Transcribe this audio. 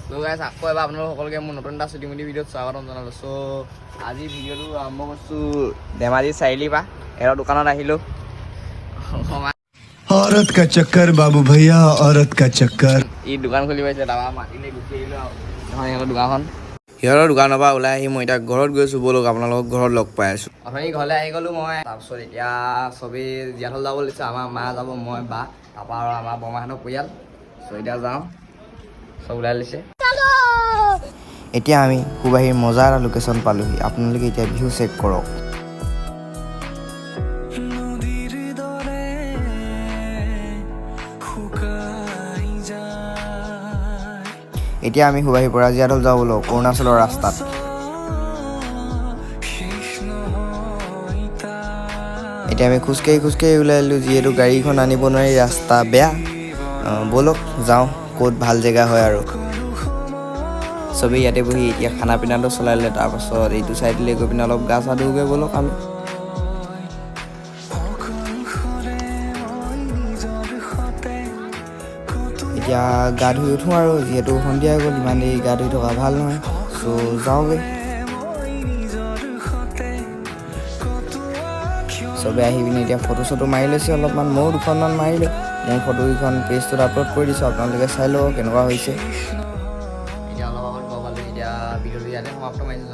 তো গাইছ আকৌ এবাৰ আপোনালোক সকলোকে মোৰ নতুন এটা চুটি ভিডিঅ'ত স্বাগতম জনালোঁ। চ' আজি ভিডিঅ'টো আৰম্ভ কৰিছোঁ ধেমাজি চাৰিআলিৰ পৰা। এৰ দোকানত আহিলোঁ। औरत का चक्कर बाबू भैया औरत का चक्कर ই দোকান খুলি পাইছে, তাৰপৰা মাতিলে গুচি আহিলোঁ আৰু নহয় সিহঁতৰ দোকানখন। সিহঁতৰ দোকানৰ পৰা ওলাই আহি মই এতিয়া ঘৰত গৈছোঁ। ব'লক আপোনালোকক ঘৰত লগ পাই আছোঁ। অথনি ঘৰলৈ আহি গ'লোঁ মই। তাৰপিছত এতিয়া চবেই জীয়াঢল যাব লৈছে। আমাৰ মা যাব, মই বা, তাৰপৰা আৰু আমাৰ বৰমাহঁতৰ পৰিয়াল। চ' এতিয়া যাওঁ, চব ওলাই লৈছে। এতিয়া আমি সুবাহীৰ মজা এটা লোকেশ্যন পালোহি। আপোনালোকে এতিয়া ভিউ চেক কৰক। এতিয়া আমি সুবাহীৰ পৰা জীয়াঢল যাওঁ ব'লক, অৰুণাচলৰ ৰাস্তাত। এতিয়া আমি খোজকাঢ়ি ওলাই আহিলোঁ, যিহেতু গাড়ীখন আনিব নোৱাৰি, ৰাস্তা বেয়া। ব'লক যাওঁ, ক'ত ভাল জেগা হয় আৰু। চবেই ইয়াতে বহি এতিয়া খানা পিনাটো চলাই ল'লে। তাৰপাছত এইটো চাইডলৈ গৈ পিনে অলপ গা চা ধুওঁগৈ ব'লক আমি। এতিয়া গা ধুই উঠোঁ আৰু, যিহেতু সন্ধিয়া হৈ গ'ল, ইমান দেৰি গা ধুই থকা ভাল নহয়। চ' যাওঁগৈ। চবেই আহি পিনে এতিয়া ফটো চটো মাৰি লৈছে অলপমান। ময়ো দুখনমান মাৰিলোঁ। মোৰ ফটোকেইখন পেজটোত আপলোড কৰি দিছোঁ, আপোনালোকে চাই ল'ব কেনেকুৱা হৈছে। এতিয়া অলপ আগত গৈ পালোঁ। এতিয়া ভিডিঅ'টো ইয়াতে সমাপ্ত মাৰিছোঁ।